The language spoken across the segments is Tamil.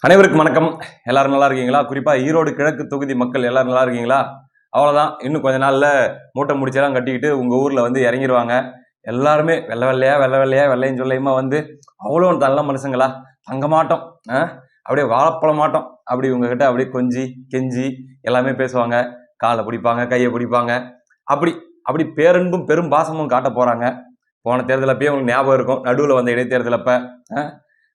அனைவருக்கும் வணக்கம். எல்லாரும் நல்லா இருக்கீங்களா? குறிப்பா ஈரோடு கிழக்கு தொகுதி மக்கள் எல்லாரும் நல்லா இருக்கீங்களா? அவ்வளவுதான். இன்னும் கொஞ்ச நாள்ல மூட்டை முடிச்செல்லாம் கட்டிக்கிட்டு உங்க ஊர்ல வந்து இறங்கிடுவாங்க. எல்லாருமே வெள்ளை வெள்ளையா வெள்ளை வெள்ளையா வெள்ளையும் சொல்லையுமா வந்து அவ்வளோ நல்ல மனுஷங்களா தங்க மாட்டோம். அப்படியே வாழைப்பழ மாட்டோம். அப்படி உங்ககிட்ட அப்படியே கொஞ்சி கெஞ்சி எல்லாமே பேசுவாங்க. காலை பிடிப்பாங்க, கையை பிடிப்பாங்க. அப்படி அப்படி பேரன்பும் பெரும் பாசமும் காட்ட போறாங்க. போன தேர்தல் அப்பயே உங்களுக்கு ஞாபகம் இருக்கும். நடுவில் வந்த இடைத்தேர்தல் அப்ப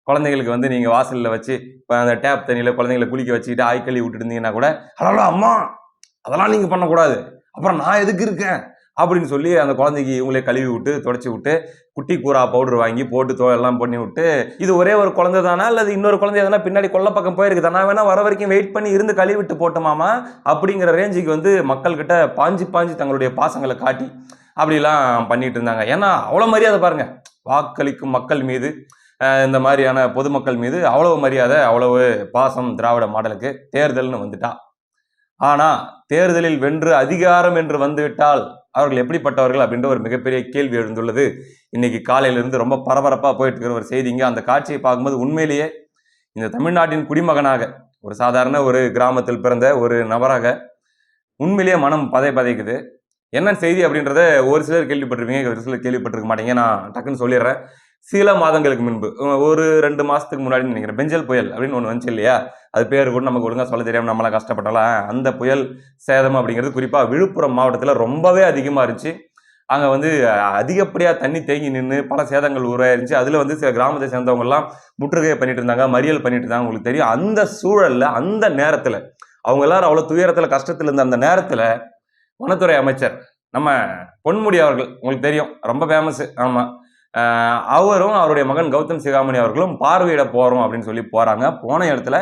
குழந்தைங்களுக்கு வந்து நீங்க வாசல்ல வச்சு அந்த டேப் தண்ணியில குழந்தைங்களை குளிக்க வச்சுக்கிட்டு ஆய்க்கழி விட்டுட்டு இருந்தீங்கன்னா கூட ஹலோ அம்மா அதெல்லாம் நீங்க பண்ணக்கூடாது, அப்புறம் நான் எதுக்கு இருக்கேன் அப்படின்னு சொல்லி அந்த குழந்தைக்கு இவங்களே கழுவி விட்டு தொடச்சி விட்டு குட்டி கூரா பவுடர் வாங்கி போட்டு எல்லாம் பண்ணி விட்டு இது ஒரே ஒரு குழந்தை தானா அல்லது இன்னொரு குழந்தை எதனா பின்னாடி கொல்ல பக்கம் போயிருக்கு தானே வேணா வர வரைக்கும் வெயிட் பண்ணி இருந்து கழுவி விட்டு போட்டோமாமா அப்படிங்கிற ரேஞ்சுக்கு வந்து மக்கள் கிட்ட பாஞ்சு பாஞ்சு தங்களுடைய பாசங்களை காட்டி அப்படிலாம் பண்ணிட்டு இருந்தாங்க. ஏன்னா அவ்வளவு மரியாதை பாருங்க, வாக்களிக்கும் மக்கள் மீது இந்த மாதிரியான பொதுமக்கள் மீது அவ்வளவு மரியாதை, அவ்வளவு பாசம் திராவிட மாடலுக்கு. தேர்தல்னு வந்துட்டா, ஆனா தேர்தலில் வென்று அதிகாரம் என்று வந்துவிட்டால் அவர்கள் எப்படிப்பட்டவர்கள் அப்படின்ற ஒரு மிகப்பெரிய கேள்வி எழுந்துள்ளது. இன்னைக்கு காலையிலிருந்து ரொம்ப பரபரப்பா போயிட்டு இருக்கிற ஒரு செய்திங்க. அந்த காட்சியை பார்க்கும்போது உண்மையிலேயே இந்த தமிழ்நாட்டின் குடிமகனாக ஒரு சாதாரண ஒரு கிராமத்தில் பிறந்த ஒரு நபராக உண்மையிலேயே மனம் பதைக்குது. என்ன செய்தி அப்படின்றத ஒரு சிலர் கேள்விப்பட்டிருப்பீங்க, ஒரு சிலர் கேள்விப்பட்டிருக்க மாட்டீங்க. நான் டக்குன்னு சொல்லிடுறேன். சில மாதங்களுக்கு முன்பு ஒரு 2 மாசத்துக்கு முன்னாடி நினைக்கிறேன், பெஞ்சல் புயல் அப்படின்னு ஒன்று வந்துச்சு இல்லையா? அது பேர் கூட நமக்கு ஒழுங்கா சொல்ல தெரியாம நம்மளாம் கஷ்டப்பட்டலாம். அந்த புயல் சேதம் அப்படிங்கிறது குறிப்பா விழுப்புரம் மாவட்டத்தில் ரொம்பவே அதிகமா இருந்துச்சு. அங்க வந்து அதிகப்படியா தண்ணி தேங்கி நின்று பல சேதங்கள் உருவாயிருந்துச்சு. அதுல வந்து சில கிராமத்தை சேர்ந்தவங்க எல்லாம் முற்றுகையை பண்ணிட்டு இருந்தாங்க, மறியல் பண்ணிட்டு இருந்தாங்க. உங்களுக்கு தெரியும். அந்த சூழல்ல அந்த நேரத்துல அவங்க எல்லாரும் அவ்வளவு துயரத்துல கஷ்டத்துல இருந்த அந்த நேரத்துல வனத்துறை அமைச்சர் நம்ம பொன்முடி அவர்கள் உங்களுக்கு தெரியும், ரொம்ப ஃபேமஸ். ஆமா, அவரும் அவருடைய மகன் கௌதம் சிகாமணி அவர்களும் பார்வையிட போறோம் அப்படின்னு சொல்லி போறாங்க. போன இடத்துல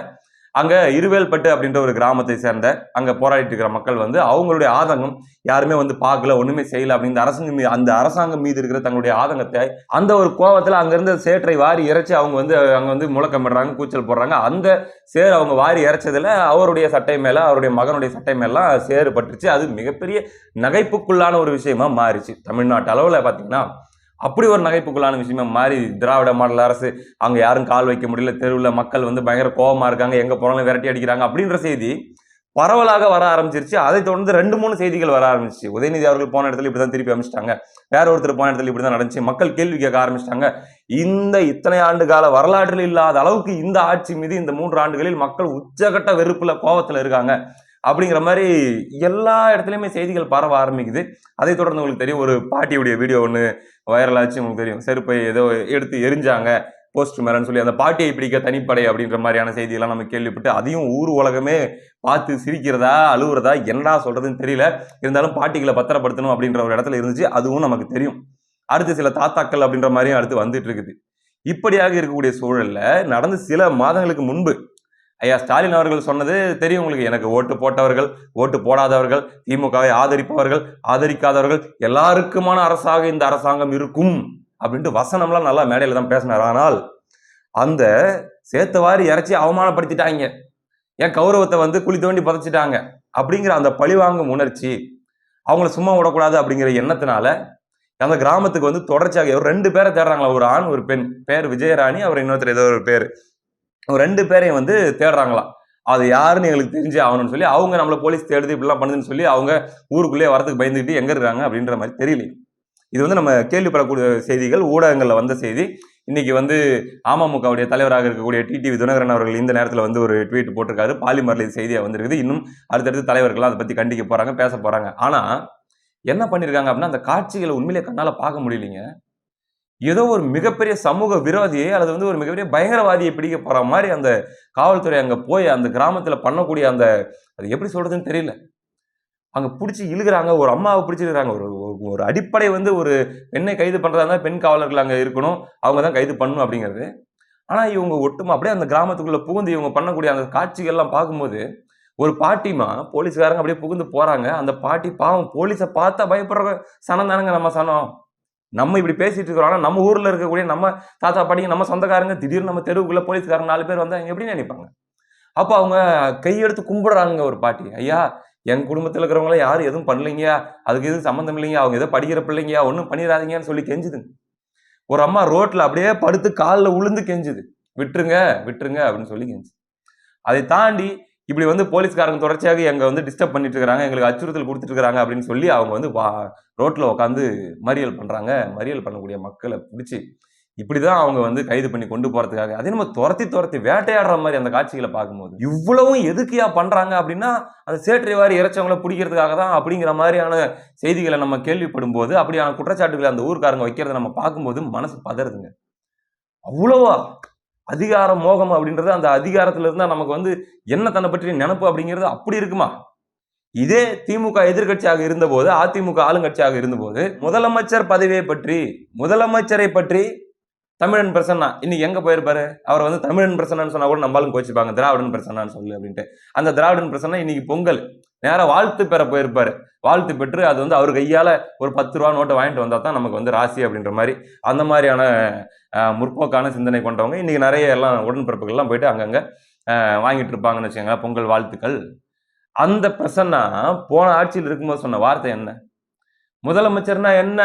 அங்க இருவேல்பட்டு அப்படின்ற ஒரு கிராமத்தை சேர்ந்த அங்க போராடிட்டு இருக்கிற மக்கள் வந்து அவங்களுடைய ஆதங்கம் யாருமே வந்து பார்க்கல, ஒண்ணுமே செய்யல அப்படின்னு அந்த அரசாங்கம் மீது இருக்கிற தங்களுடைய ஆதங்கத்தை அந்த ஒரு கோபத்துல அங்க இருந்த சேற்றை வாரி இறைச்சி அவங்க வந்து அங்க வந்து முழக்கமிடுறாங்க, கூச்சல் போடுறாங்க. அந்த சேர் அவங்க வாரி இறைச்சதுல அவருடைய சட்டை மேல அவருடைய மகனுடைய சட்டை மேலாம் சேறு பட்டுருச்சு. அது மிகப்பெரிய நகைப்புக்குள்ளான ஒரு விஷயமா மாறிச்சு. தமிழ்நாட்டு அளவுல பாத்தீங்கன்னா அப்படி ஒரு நகைப்புக்குள்ளான விஷயமா மாறி திராவிட மாடல் அரசு அங்க யாரும் கால் வைக்க முடியல, தெருவில் மக்கள் வந்து பயங்கர கோபமா இருக்காங்க, எங்க போனாலும் விரட்டி அடிக்கிறாங்க அப்படின்ற செய்தி பரவலாக வர ஆரம்பிச்சிருச்சு. அதை தொடர்ந்து 2-3 செய்திகள் வர ஆரம்பிச்சு. உதயநிதி அவர்கள் போன இடத்துல இப்படிதான் திருப்பி அமைச்சிட்டாங்க, வேற ஒருத்தர் போன இடத்துல இப்படிதான் நடந்துச்சு, மக்கள் கேள்வி கேட்க ஆரம்பிச்சிட்டாங்க. இத்தனை ஆண்டு கால வரலாற்றில் இல்லாத அளவுக்கு இந்த ஆட்சி மீது இந்த 3 ஆண்டுகளில் மக்கள் உச்சகட்ட வெறுப்புல கோபத்துல இருக்காங்க அப்படிங்கிற மாதிரி எல்லா இடத்துலையுமே செய்திகள் பரவ ஆரம்பிக்குது. அதை தொடர்ந்து உங்களுக்கு தெரியும், ஒரு பாட்டியுடைய வீடியோ ஒன்று வைரல் ஆச்சு. உங்களுக்கு தெரியும், செருப்பை ஏதோ எடுத்து எரிஞ்சாங்க போஸ்ட் மேலன்னு சொல்லி அந்த பாட்டியை பிடிக்க தனிப்படை அப்படின்ற மாதிரியான செய்தியெல்லாம் நம்ம கேள்விப்பட்டு அதையும் ஊர் உலகமே பார்த்து சிரிக்கிறதா அழுவுறதா என்னடா சொல்றதுன்னு தெரியல. இருந்தாலும் பாட்டிகளை பத்திரப்படுத்தணும் அப்படின்ற ஒரு இடத்துல இருந்துச்சு, அதுவும் நமக்கு தெரியும். அடுத்து சில தாத்தாக்கள் அப்படின்ற மாதிரியும் அடுத்து வந்துட்டு இருக்குது. இப்படியாக இருக்கக்கூடிய சூழல்ல நடந்து சில மாதங்களுக்கு முன்பு ஐயா ஸ்டாலின் அவர்கள் சொன்னது தெரியும் உங்களுக்கு. எனக்கு ஓட்டு போட்டவர்கள், ஓட்டு போடாதவர்கள், திமுகவை ஆதரிப்பவர்கள், ஆதரிக்காதவர்கள் எல்லாருக்குமான அரசாக இந்த அரசாங்கம் இருக்கும் அப்படின்ட்டு வசனம்லாம் நல்லா மேடையில தான் பேசினார். ஆனால் அந்த சேத்தவாரி இறைச்சி அவமானப்படுத்திட்டாங்க, என் கௌரவத்தை வந்து குழி தோண்டி புதைச்சிட்டாங்க அப்படிங்கிற அந்த பழிவாங்கும் உணர்ச்சி அவங்கள சும்மா விடக்கூடாது அப்படிங்கிற எண்ணத்தினால அந்த கிராமத்துக்கு வந்து தொடர்ச்சியாக ஒரு 2 பேரை தேடுறாங்களா, ஒரு ஆண் ஒரு பெண். பேர் விஜயராணி, அவர் இன்னொருத்தர் ஏதோ ஒரு பேர். 2 பேரையும் வந்து தேடுறாங்களாம். அது யாருன்னு எங்களுக்கு தெரிஞ்சு ஆகணும்னு சொல்லி அவங்க நம்மள போலீஸ் தேடுது இப்படிலாம் பண்ணுதுன்னு சொல்லி அவங்க ஊருக்குள்ளேயே வரதுக்கு பயந்துக்கிட்டு எங்க இருக்காங்க அப்படின்ற மாதிரி தெரியல. இது வந்து நம்ம கேள்விப்படக்கூடிய செய்திகள், ஊடகங்கள்ல வந்த செய்தி. இன்னைக்கு வந்து அமமுகவுடைய தலைவராக இருக்கக்கூடிய டிடிவி தினகரன் அவர்கள் இந்த நேரத்தில் வந்து ஒரு ட்வீட் போட்டிருக்காரு. பாலிமர்ல இது செய்தியா வந்திருக்குது. இன்னும் அடுத்தடுத்து தலைவர்கள் அதை பத்தி கண்டிக்க போறாங்க, பேச போறாங்க. ஆனா என்ன பண்ணிருக்காங்க அப்படின்னா அந்த காட்சிகளை உண்மையிலே கண்ணால பார்க்க முடியலைங்க. ஏதோ ஒரு மிகப்பெரிய சமூக விரோதியை அல்லது வந்து ஒரு மிகப்பெரிய பயங்கரவாதியை பிடிக்க போற மாதிரி அந்த காவல்துறை அங்க போய் அந்த கிராமத்துல பண்ணக்கூடிய அந்த அது எப்படி சொல்றதுன்னு தெரியல. அங்க பிடிச்சி இழுக்கிறாங்க, ஒரு அம்மாவை பிடிச்சி இழுக்கிறாங்க. ஒரு ஒரு அடிப்படை வந்து ஒரு பெண்ணை கைது பண்றதா இருந்தா பெண் காவலர்கள் அங்க இருக்கணும், அவங்க தான் கைது பண்ணணும் அப்படிங்கிறது. ஆனா இவங்க ஒட்டுமா அப்படியே அந்த கிராமத்துக்குள்ள புகுந்து இவங்க பண்ணக்கூடிய அந்த காட்சிகள் எல்லாம் பார்க்கும்போது ஒரு பாட்டிமா போலீஸ்காரங்க அப்படியே புகுந்து போறாங்க. அந்த பாட்டி பாவம் போலீஸை பார்த்தா பயப்படுற சனம் தானுங்க நம்ம சனம். நம்ம இப்படி பேசிட்டு இருக்கிறோம். ஆனா நம்ம ஊர்ல இருக்கக்கூடிய நம்ம தாத்தா பாட்டிங்க நம்ம சொந்தக்காரங்க திடீர்னு நம்ம தெருவுக்குள்ள போலீஸ்காரங்க 4 பேர் வந்தா எப்படி நினைப்பாங்க? அப்ப அவங்க கையெடுத்து கும்பிடுறாங்க ஒரு பாட்டி. ஐயா, என் குடும்பத்துல இருக்கிறவங்கள யாரும் எதுவும் பண்ணலைங்கயா, அதுக்கு எதுவும் சம்மந்தம் இல்லைங்க, அவங்க ஏதோ படிக்கிற பிள்ளைங்கயா, ஒன்றும் பண்ணிடாதீங்கன்னு சொல்லி கெஞ்சுதுங்க. ஒரு அம்மா ரோட்ல அப்படியே படுத்து காலில் உளுந்து கெஞ்சுது, விட்டுருங்க விட்டுருங்க அப்படின்னு சொல்லி கெஞ்சு. அதை தாண்டி இப்படி வந்து போலீஸ்காரங்க தொடர்ச்சியாக எங்க வந்து டிஸ்டர்ப் பண்ணிட்டு இருக்காங்க, எங்களுக்கு அச்சுறுத்தல் கொடுத்துட்டு இருக்காங்க அப்படின்னு சொல்லி அவங்க வந்து ரோட்ல உட்காந்து மறியல் பண்றாங்க. மறியல் பண்ணக்கூடிய மக்களை பிடிச்சி இப்படிதான் அவங்க வந்து கைது பண்ணி கொண்டு போறதுக்காக அதே நம்ம துரத்தி வேட்டையாடுற மாதிரி அந்த காட்சிகளை பார்க்கும்போது இவ்வளவும் எதுக்கியா பண்றாங்க அப்படின்னா அந்த சேற்றை வாரி இறைச்சவங்களை பிடிக்கிறதுக்காக தான் அப்படிங்கிற மாதிரியான செய்திகளை நம்ம கேள்விப்படும் போது அப்படியான குற்றச்சாட்டுகளை அந்த ஊர்க்காரங்க வைக்கிறத நம்ம பார்க்கும்போது மனசு பதறுதுங்க. அவ்வளவா அதிகார மோகம் அப்படின்றது அந்த அதிகாரத்துல இருந்தா நமக்கு வந்து என்ன தன்னை பற்றி நினைப்பு அப்படிங்கிறது அப்படி இருக்குமா? இதே திமுக எதிர்கட்சியாக இருந்தபோது, அதிமுக ஆளுங்கட்சியாக இருந்தபோது முதலமைச்சர் பதவியை பற்றி, முதலமைச்சரை பற்றி தமிழன் பிரசன்னா இன்னைக்கு எங்க போயிருப்பாரு? அவர் வந்து தமிழன் பிரசன்னான்னு சொன்னா கூட நம்மளும் கோச்சிப்பாங்க, திராவிடன் பிரசன்னான்னு சொல்லு அப்படின்ட்டு. அந்த திராவிடன் பிரசன்னா இன்னைக்கு பொங்கல் நேரம் வாழ்த்து பெற போயிருப்பாரு. வாழ்த்து பெற்று அது வந்து அவர் கையால ஒரு 10 ரூபா நோட்டை வாங்கிட்டு வந்தா தான் நமக்கு வந்து ராசி அப்படின்ற மாதிரி அந்த மாதிரியான முற்போக்கான சிந்தனை கொண்டவங்க இன்னைக்கு நிறைய எல்லாம் உடன்பிறப்புகள்லாம் போயிட்டு அங்கங்க வாங்கிட்டு இருப்பாங்கன்னு வச்சுக்கோங்க பொங்கல் வாழ்த்துக்கள். அந்த பிரசன்னா போன ஆட்சியில் இருக்கும்போது சொன்ன வார்த்தை என்ன? முதலமைச்சர்னா என்ன?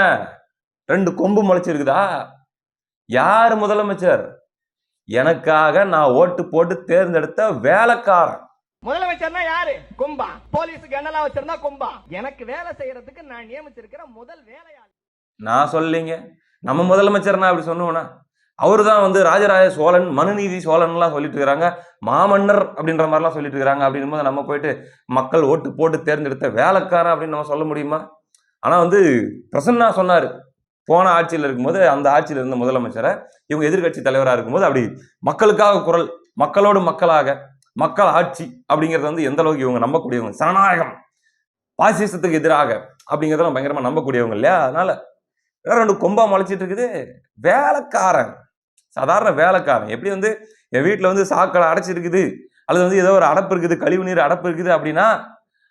2 கொம்பு முளைச்சிருக்குதா? யாரு முதலமைச்சர்? எனக்காக நான் ஓட்டு போட்டு தேர்ந்தெடுத்த வேலைக்காரன். முதலமைச்சர்னா யாரு? கொம்பா? போலீஸுக்கு என்னலாம் வச்சிருந்தா கொம்பா? எனக்கு வேலை செய்யறதுக்கு நான் நியமிச்சிருக்கிற முதல் வேலையாளர். நான் சொல்லீங்க. நம்ம முதலமைச்சர்னா அப்படி சொன்னோம்னா அவரு தான் வந்து ராஜராஜ சோழன், மனுநீதி சோழன்லாம் சொல்லிட்டு இருக்கிறாங்க, மாமன்னர் அப்படின்ற மாதிரிலாம் சொல்லிட்டு இருக்கிறாங்க. அப்படின்னும் போது நம்ம போயிட்டு மக்கள் ஓட்டு போட்டு தேர்ந்தெடுத்த வேலைக்காரன் அப்படின்னு நம்ம சொல்ல முடியுமா? ஆனா வந்து பிரசன்னா சொன்னாரு போன ஆட்சியில் இருக்கும்போது அந்த ஆட்சியில் இருந்த முதலமைச்சரை இவங்க எதிர்கட்சி தலைவராக இருக்கும்போது அப்படி மக்களுக்காக குரல், மக்களோடு மக்களாக மக்கள் ஆட்சி அப்படிங்கிறது வந்து எந்த அளவுக்கு இவங்க நம்பக்கூடியவங்க, சனநாயகம் பாசிசத்துக்கு எதிராக அப்படிங்கிறத பயங்கரமா நம்பக்கூடியவங்க இல்லையா? அதனால 2 கொம்பா முளைச்சிட்டு இருக்குது. வேலைக்காரன், சாதாரண வேலைக்காரன். எப்படி வந்து என் வீட்டில் வந்து சாக்கடை அடைச்சிருக்குது அல்லது வந்து ஏதோ ஒரு அடைப்பு இருக்குது, கழிவு நீர் அடைப்பு இருக்குது அப்படின்னா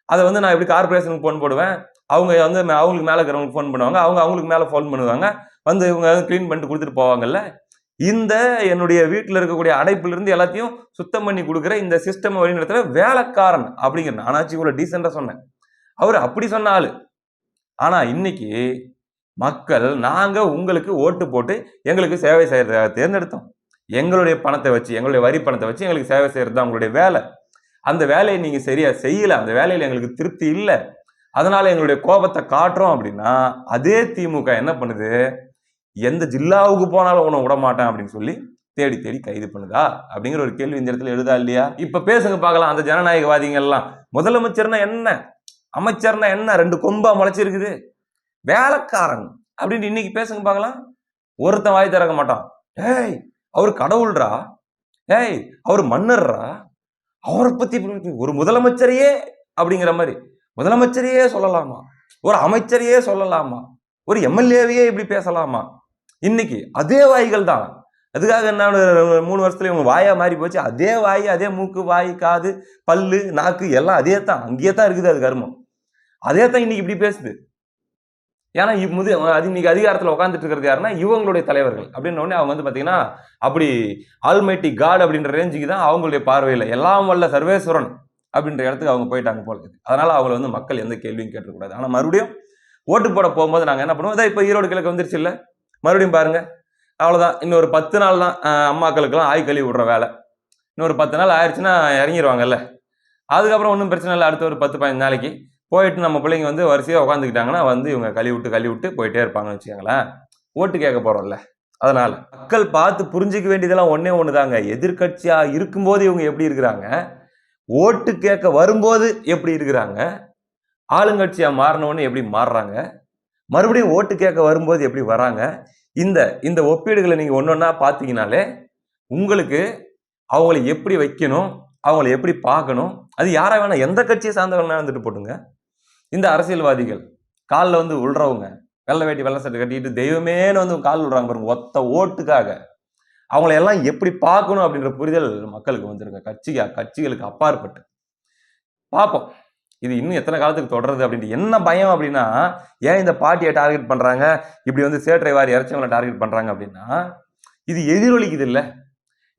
அதை வந்து நான் எப்படி கார்பரேஷனுக்கு ஃபோன் போடுவேன், அவங்க வந்து அவங்களுக்கு மேலே இருக்கிறவங்களுக்கு ஃபோன் பண்ணுவாங்க, அவங்க அவங்களுக்கு மேலே ஃபோன் பண்ணுவாங்க, வந்து இவங்க க்ளீன் பண்ணிட்டு கொடுத்துட்டு போவாங்கல்ல. இந்த என்னுடைய வீட்டில் இருக்கக்கூடிய அடைப்பிலிருந்து எல்லாத்தையும் சுத்தம் பண்ணி கொடுக்குற இந்த சிஸ்டம் வழிநடத்துற வேலைக்காரன் அப்படிங்கிற நானாச்சு இவ்வளோ டீசெண்டாக சொன்னேன். அவர் அப்படி சொன்ன ஆளு. ஆனா இன்னைக்கு மக்கள் நாங்க உங்களுக்கு ஓட்டு போட்டு எங்களுக்கு சேவை செய்யறத தேர்ந்தெடுத்தோம், எங்களுடைய பணத்தை வச்சு, எங்களுடைய வரி பணத்தை வச்சு எங்களுக்கு சேவை செய்யறது தான் உங்களுடைய வேலை. அந்த வேலையை நீங்க சரியா செய்யல, அந்த வேலையில எங்களுக்கு திருப்தி இல்லை, அதனால எங்களுடைய கோபத்தை காட்டுறோம் அப்படின்னா அதே திமுக என்ன பண்ணுது? எந்த ஜில்லாவுக்கு போனாலும் உன்னை விட மாட்டேன் அப்படின்னு சொல்லி தேடி தேடி கைது பண்ணுதா அப்படிங்கிற ஒரு கேள்வி இந்த இடத்துல எழுதா இல்லையா? இப்ப பேசுங்க பார்க்கலாம். அந்த ஜனநாயகவாதிகள் எல்லாம் முதலமைச்சர்னா என்ன, அமைச்சர்னா என்ன, 2 கொம்பா முளைச்சிருக்குது, வேலைக்காரன் அப்படின்னு இன்னைக்கு பேசுங்க பார்க்கலாம். ஒருத்தன் வாய் திறக்க மாட்டான். ஏய் அவரு கடவுள்ரா, ஏய் அவரு மன்னர்ரா, அவரை பத்தி ஒரு முதலமைச்சரையே அப்படிங்கிற மாதிரி முதலமைச்சரையே சொல்லலாமா, ஒரு அமைச்சரையே சொல்லலாமா, ஒரு எம்எல்ஏவையே இப்படி பேசலாமா? இன்னைக்கு அதே வாய்கள் தான். அதுக்காக என்ன 3 வருஷத்துல இவங்க வாயா மாறி போச்சு. அதே வாய், அதே மூக்கு, வாய், காது, பல்லு, நாக்கு எல்லாம் அதே தான், அங்கேயே தான் இருக்குது. அது கர்மம் அதே தான் இன்னைக்கு இப்படி பேசுது. ஏன்னா இன்னைக்கு அதிகாரத்தில் உட்காந்துட்டு இருக்கிறது யாருன்னா இவங்களுடைய தலைவர்கள் அப்படின்னு உடனே அவங்க வந்து பாத்தீங்கன்னா அப்படி ஆல்மைட்டி காட் அப்படின்ற ரேஞ்சுக்கு தான் அவங்களுடைய பார்வையில் எல்லாம் வல்ல சர்வேஸ்வரன் அப்படின்ற இடத்துக்கு அவங்க போயிட்டாங்க போல இருக்குது. அதனால அவங்களை வந்து மக்கள் எந்த கேள்வியும் கேட்டக்கூடாது. ஆனா மறுபடியும் ஓட்டு போட போகும்போது நாங்க என்ன பண்ணுவோம், இதான் இப்போ ஈரோடு கிழக்கு வந்துருச்சு இல்லை, மறுபடியும் பாருங்க அவ்வளவுதான். இன்னொரு 10 நாள் தான் அம்மாக்களுக்கெல்லாம் ஆய் கழுவி விடுற வேலை. இன்னொரு 10 நாள் ஆயிடுச்சுன்னா இறங்கிடுவாங்கல்ல. அதுக்கப்புறம் ஒன்றும் பிரச்சனை இல்லை. அடுத்த ஒரு 10-15 நாளைக்கு போயிட்டு நம்ம பிள்ளைங்க வந்து வரிசையாக உட்காந்துக்கிட்டாங்கன்னா வந்து இவங்க கழுவி விட்டு போயிட்டே இருப்பாங்கன்னு வச்சுக்கோங்களேன். ஓட்டு கேட்க போறோம்ல. அதனால மக்கள் பார்த்து புரிஞ்சிக்க வேண்டியதெல்லாம் ஒன்னே ஒண்ணுதாங்க. எதிர்கட்சியா இருக்கும்போது இவங்க எப்படி இருக்கிறாங்க, ஓட்டு கேட்க வரும்போது எப்படி இருக்கிறாங்க, ஆளுங்கட்சியா மாறினவொன்னு எப்படி மாறுறாங்க, மறுபடியும் ஓட்டு கேட்க வரும்போது எப்படி வராங்க. இந்த ஒப்பீடுகளை நீங்க ஒன்னொன்னா பார்த்தீங்கனாலே உங்களுக்கு அவங்களை எப்படி வைக்கணும், அவங்களை எப்படி பார்க்கணும், அது யாரா வேணா எந்த கட்சியை சார்ந்தவங்க இருந்துட்டு போட்டுங்க. இந்த அரசியல்வாதிகள் காலில் வந்து விழுறவங்க, வெள்ளை வேட்டி வெள்ளை சட்டை கட்டிட்டு தெய்வமேனு வந்து கால் விடுறாங்க பாருங்க, ஒத்த ஓட்டுக்காக. அவங்கள எல்லாம் எப்படி பார்க்கணும் அப்படின்ற புரிதல் மக்களுக்கு வந்துருங்க. கட்சிகளுக்கு அப்பாற்பட்டு பார்ப்போம். இது இன்னும் எத்தனை காலத்துக்கு தொடருது அப்படின்ட்டு என்ன பயம் அப்படின்னா, ஏன் இந்த பார்ட்டியை டார்கெட் பண்றாங்க, இப்படி வந்து சேற்றை வாரி இறைச்சவங்களை டார்கெட் பண்றாங்க அப்படின்னா இது எதிரொலிக்குது இல்லை.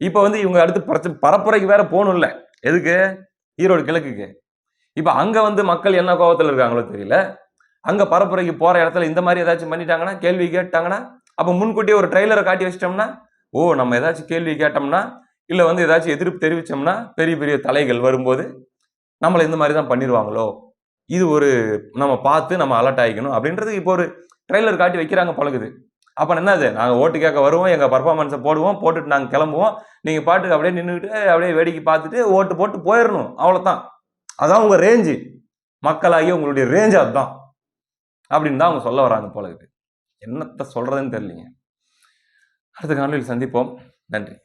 இப்போ வந்து இவங்க அடுத்து பரப்புரைக்கு வேற போகணும் இல்லை, எதுக்கு, ஈரோடு கிழக்குக்கு. இப்ப அங்க வந்து மக்கள் என்ன கோபத்தில் இருக்காங்களோ தெரியல, அங்க பரப்புரைக்கு போற இடத்துல இந்த மாதிரி ஏதாச்சும் பண்ணிட்டாங்கன்னா, கேள்வி கேட்டாங்கன்னா, அப்ப முன்கூட்டியே ஒரு ட்ரெய்லரை காட்டி வச்சிட்டோம்னா, ஓ நம்ம ஏதாச்சும் கேள்வி கேட்டோம்னா இல்லை வந்து ஏதாச்சும் எதிர்ப்பு தெரிவித்தோம்னா பெரிய பெரிய தலைகள் வரும்போது நம்மளை இந்த மாதிரி தான் பண்ணிடுவாங்களோ, இது ஒரு நம்ம பார்த்து நம்ம அலர்ட் ஆகிக்கணும் அப்படின்றது இப்போ ஒரு ட்ரெய்லர் காட்டி வைக்கிறாங்க பழகுது. அப்போ என்னது, நாங்கள் ஓட்டு கேட்க வருவோம், எங்கள் பர்ஃபார்மன்ஸை போடுவோம், போட்டுட்டு நாங்கள் கிளம்புவோம், நீங்கள் பாட்டுக்கு அப்படியே நின்றுக்கிட்டு அப்படியே வேடிக்கை பார்த்துட்டு ஓட்டு போட்டு போயிடணும், அவ்வளோதான். அதான் உங்கள் ரேஞ்சு, மக்களாகி உங்களுடைய ரேஞ்ச் அதுதான் அப்படின்னு தான் அவங்க சொல்ல வராங்க போல இருக்கு. என்னத்த சொல்றதுன்னு தெரியலைங்க. அடுத்த காணொலியில் சந்திப்போம். நன்றி.